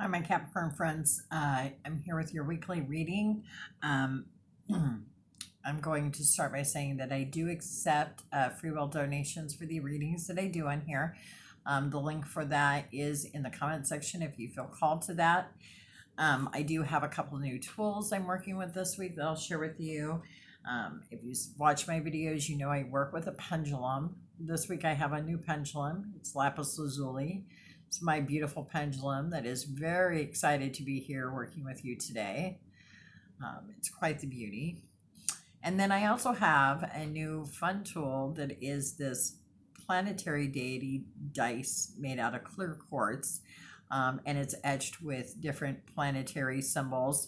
Hi, my Capricorn friends. I'm here with your weekly reading. Um, I'm going to start by saying that I do accept free will donations for the readings that I do on here. The link for that is in the comment section if you feel called to that. I do have a couple new tools I'm working with this week that I'll share with you. If you watch my videos, you know I work with a pendulum. This week I have a new pendulum. It's lapis lazuli. It's my beautiful pendulum that is very excited to be here working with you today. It's quite the beauty. And then I also have a new fun tool that is this planetary deity dice made out of clear quartz. And it's etched with different planetary symbols.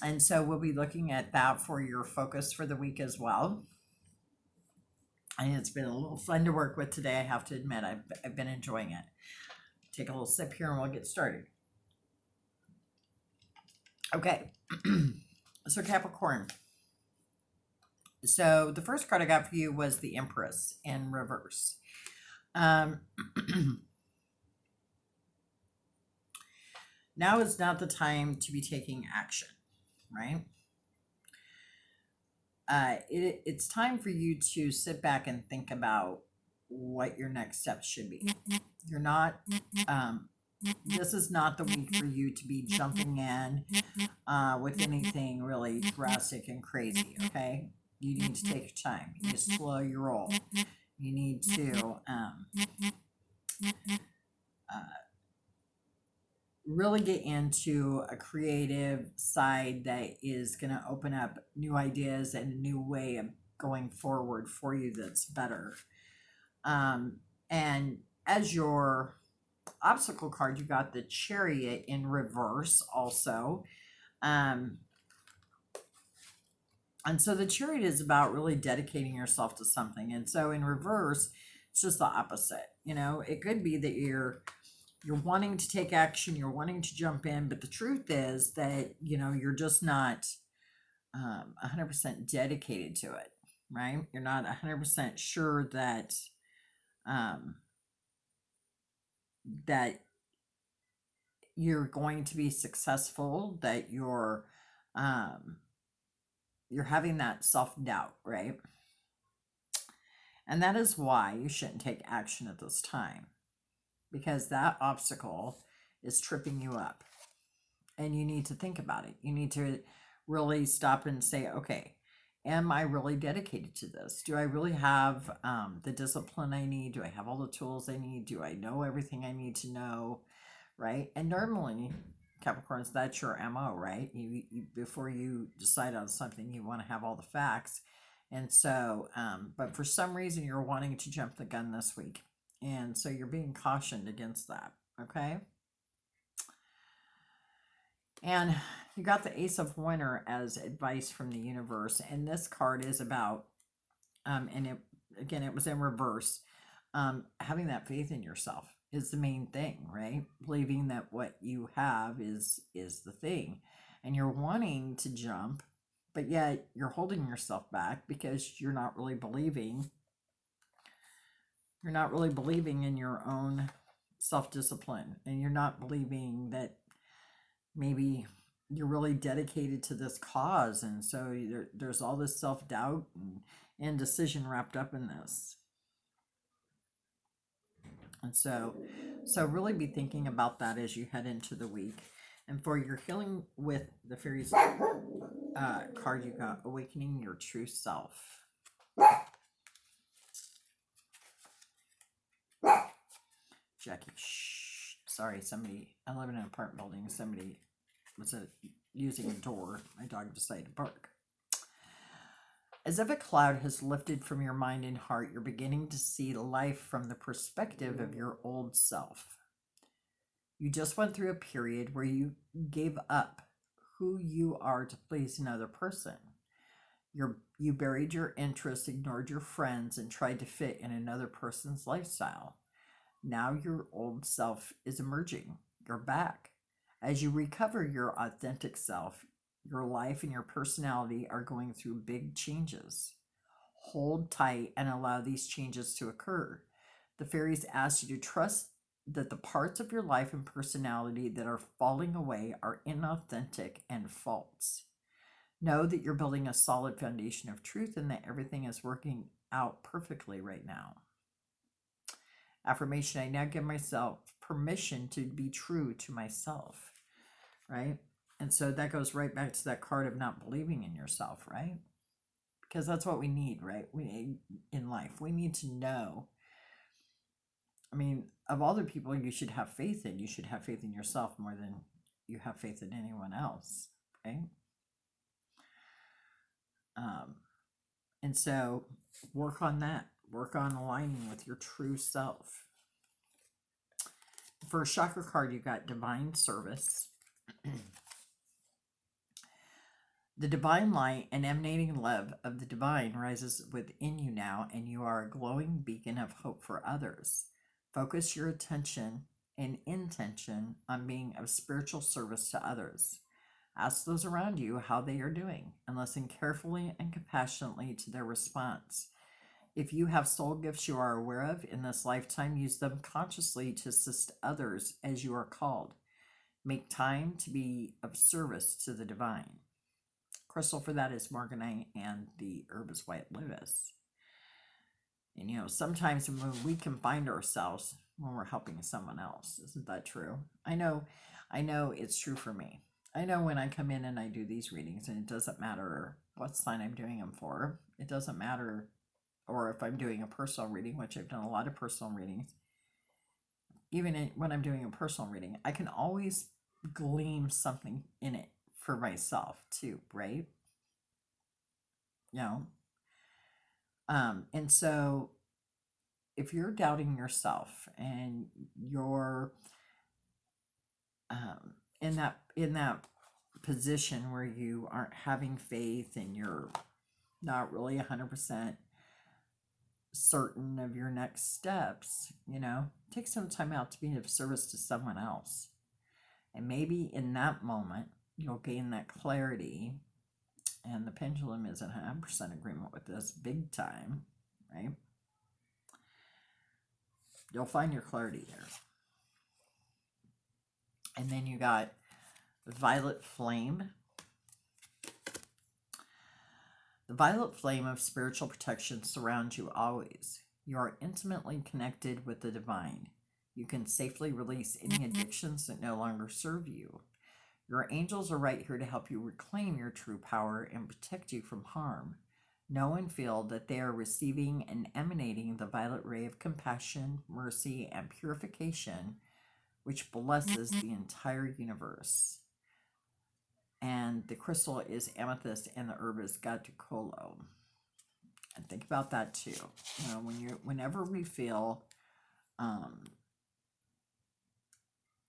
And so we'll be looking at that for your focus for the week as well. And it's been a little fun to work with today, I have to admit. I've been enjoying it. Take a little sip here and we'll get started. Okay, so Capricorn. So the first card I got for you was the Empress in reverse. Now is not the time to be taking action, right? It's time for you to sit back and think about what your next steps should be. You're not, this is not the week for you to be jumping in with anything really drastic and crazy, okay? You need to take your time. You need to slow your roll. You need to really get into a creative side that is going to open up new ideas and a new way of going forward for you that's better. And as your obstacle card, you got the Chariot in reverse also. And so the Chariot is about really dedicating yourself to something. And so in reverse, it's just the opposite. You know, it could be that you're wanting to take action, you're wanting to jump in, but the truth is that, you know, you're just not 100% dedicated to it, right? You're not 100% sure that that you're going to be successful, that you're having that self-doubt, right? And that is why you shouldn't take action at this time, because that obstacle is tripping you up and you need to think about it. You need to really stop and say, okay, am I really dedicated to this? Do I really have the discipline I need? Do I have all the tools I need? Do I know everything I need to know? Right? And normally, Capricorns, that's your MO, right? You before you decide on something, you want to have all the facts. And so, but for some reason, you're wanting to jump the gun this week. And so you're being cautioned against that, okay? And you got the Ace of Winter as advice from the universe. And this card is about, and it was in reverse, having that faith in yourself is the main thing, right? Believing that what you have is the thing. And you're wanting to jump, but yet you're holding yourself back because you're not really believing in your own self-discipline, and you're not believing that maybe you're really dedicated to this cause. And so there's all this self-doubt and indecision wrapped up in this. And so really be thinking about that as you head into the week. And for your healing with the fairies card, you got awakening your true self. Jackie, shh. Sorry, I live in an apartment building. Somebody was using a door. My dog decided to bark. As if a cloud has lifted from your mind and heart, you're beginning to see life from the perspective of your old self. You just went through a period where you gave up who you are to please another person. You buried your interests, ignored your friends, and tried to fit in another person's lifestyle. Now your old self is emerging. You're back. As you recover your authentic self, your life and your personality are going through big changes. Hold tight and allow these changes to occur. The fairies ask you to trust that the parts of your life and personality that are falling away are inauthentic and false. Know that you're building a solid foundation of truth and that everything is working out perfectly right now. Affirmation: I now give myself permission to be true to myself, right? And so that goes right back to that card of not believing in yourself, right? Because that's what we need, right? We in life, we need to know. I mean, of all the people you should have faith in, you should have faith in yourself more than you have faith in anyone else, right? And so work on that. Work on aligning with your true self. For a chakra card, you got divine service. The divine light and emanating love of the divine rises within you now, and you are a glowing beacon of hope for others. Focus your attention and intention on being of spiritual service to others. Ask those around you how they are doing and listen carefully and compassionately to their response. If you have soul gifts you are aware of in this lifetime, use them consciously to assist others as you are called. Make time to be of service to the divine. Crystal for that is morganite, and the herb is white lotus. And sometimes when we can find ourselves when we're helping someone else. Isn't that true? I know it's true for me. I know when I come in and I do these readings, and it doesn't matter what sign I'm doing them for. It doesn't matter, or if I'm doing a personal reading, which I've done a lot of personal readings. Even when I'm doing a personal reading, I can always glean something in it for myself too, right? And so if you're doubting yourself and you're in that position where you aren't having faith and you're not really 100% certain of your next steps, take some time out to be of service to someone else. And maybe in that moment, you'll gain that clarity. And the pendulum is in 100% agreement with this big time, right? You'll find your clarity there. And then you got violet flame. The violet flame of spiritual protection surrounds you always. You are intimately connected with the divine. You can safely release any addictions that no longer serve you. Your angels are right here to help you reclaim your true power and protect you from harm. Know and feel that they are receiving and emanating the violet ray of compassion, mercy, and purification, which blesses the entire universe. And the crystal is amethyst, and the herb is gatukolo. And think about that too. Whenever we feel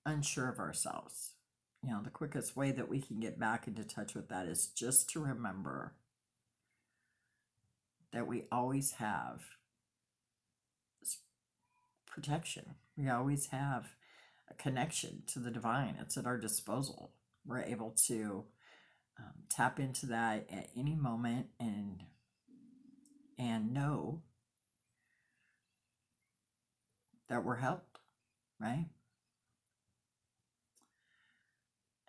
unsure of ourselves, the quickest way that we can get back into touch with that is just to remember that we always have protection. We always have a connection to the divine. It's at our disposal. We're able to tap into that at any moment and know that we're helped, right?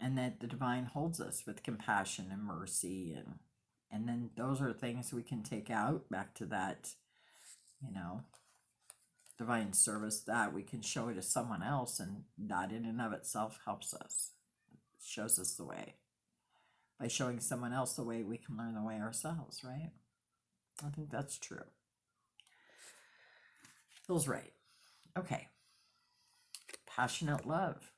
And that the divine holds us with compassion and mercy, and then those are things we can take out back to that, divine service, that we can show it to someone else, and that in and of itself helps us. It shows us the way. By showing someone else the way, we can learn the way ourselves, right? I think that's true. Feels right. Okay. Passionate love.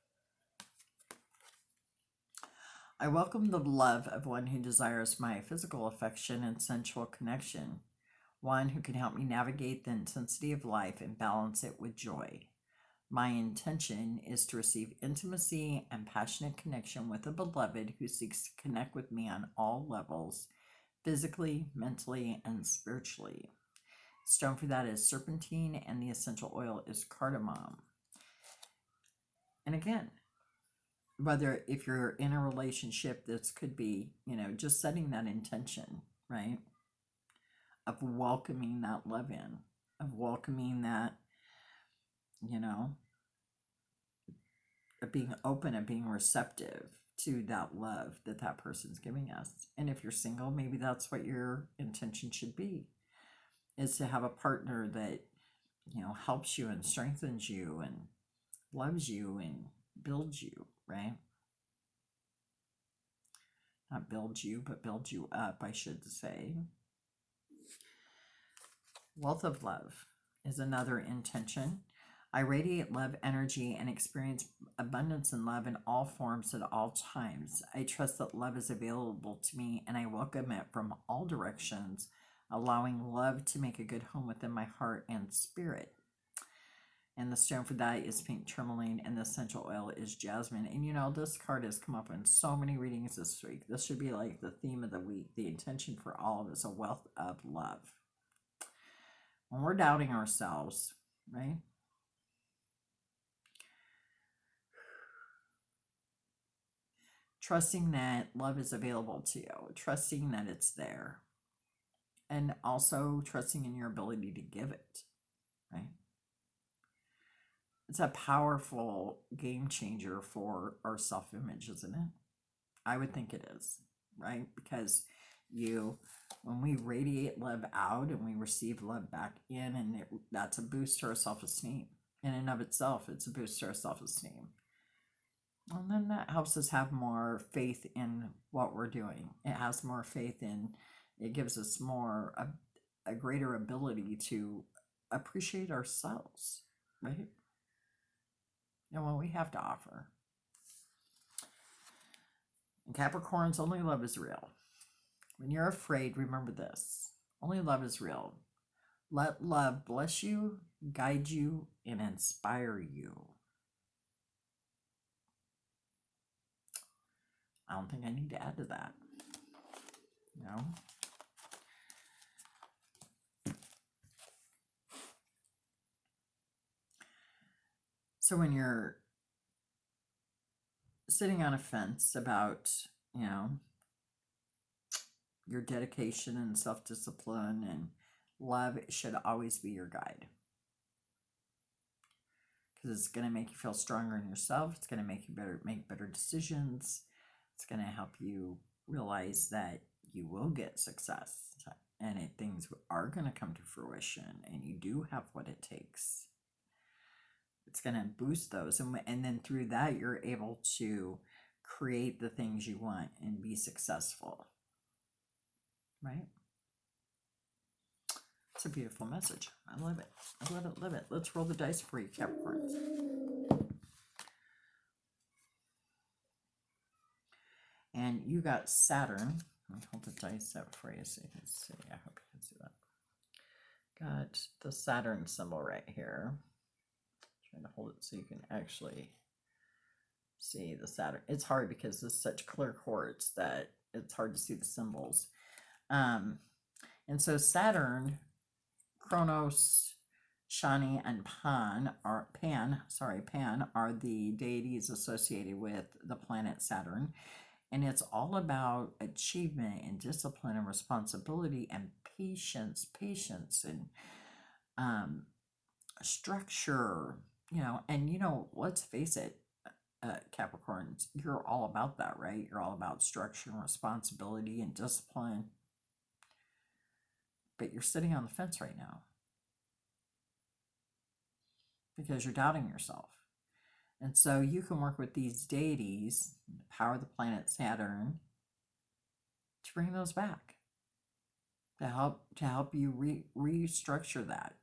I welcome the love of one who desires my physical affection and sensual connection, one who can help me navigate the intensity of life and balance it with joy. My intention is to receive intimacy and passionate connection with a beloved who seeks to connect with me on all levels, physically, mentally, and spiritually. Stone for that is serpentine, and the essential oil is cardamom. And again, whether if you're in a relationship, this could be, just setting that intention, right? Of welcoming that love in, of welcoming that, being open and being receptive to that love that that person's giving us. And if you're single, maybe that's what your intention should be, is to have a partner that, you know, helps you and strengthens you and loves you and builds you, right? Not build you, but build you up, I should say. Wealth of love is another intention. I radiate love energy and experience abundance and love in all forms at all times. I trust that love is available to me and I welcome it from all directions, allowing love to make a good home within my heart and spirit. And the stone for that is pink tourmaline, and the essential oil is jasmine. And you know, this card has come up in so many readings this week. This should be like the theme of the week. The intention for all of us, a wealth of love. When we're doubting ourselves, right? Trusting that love is available to you, trusting that it's there, and also trusting in your ability to give it, right? It's a powerful game changer for our self-image, isn't it? I would think it is, right? Because when we radiate love out and we receive love back in, and that's a boost to our self-esteem. In and of itself, it's a boost to our self-esteem. And then that helps us have more faith in what we're doing. It has more faith in, it gives us a greater ability to appreciate ourselves, right? And what we have to offer. And Capricorns, only love is real. When you're afraid, remember this. Only love is real. Let love bless you, guide you, and inspire you. I don't think I need to add to that. No. So when you're sitting on a fence about, you know, your dedication and self-discipline and love, should always be your guide. Because it's going to make you feel stronger in yourself. It's going to make you make better decisions. It's going to help you realize that you will get success and things are going to come to fruition and you do have what it takes. It's going to boost those. And then through that, you're able to create the things you want and be successful. Right? It's a beautiful message. I love it. I love it, love it. Let's roll the dice for you, Capricorns. And you got Saturn. Let me hold the dice up for you so you can see. I hope you can see that. Got the Saturn symbol right here. Trying to hold it so you can actually see the Saturn. It's hard because it's such clear quartz that it's hard to see the symbols. And so Saturn, Kronos, Shani, and Pan are the deities associated with the planet Saturn. And it's all about achievement and discipline and responsibility and patience and structure, you know. And, you know, let's face it, Capricorns, you're all about that, right? You're all about structure and responsibility and discipline. But you're sitting on the fence right now because you're doubting yourself. And so you can work with these deities, the power of the planet Saturn, to bring those back, to help you restructure that,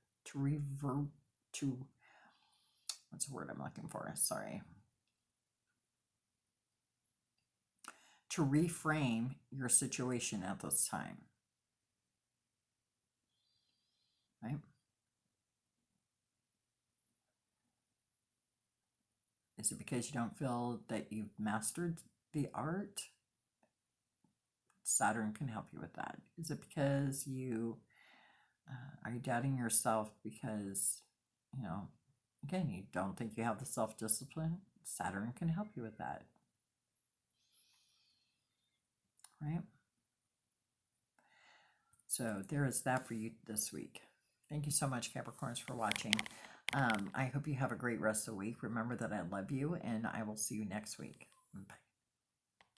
what's the word I'm looking for? Sorry. To reframe your situation at this time. Right? Is it because you don't feel that you've mastered the art? Saturn can help you with that. Is it because are you doubting yourself because, you know, again, you don't think you have the self-discipline? Saturn can help you with that. Right? So there is that for you this week. Thank you so much, Capricorns, for watching. I hope you have a great rest of the week. Remember that I love you, and I will see you next week. Bye.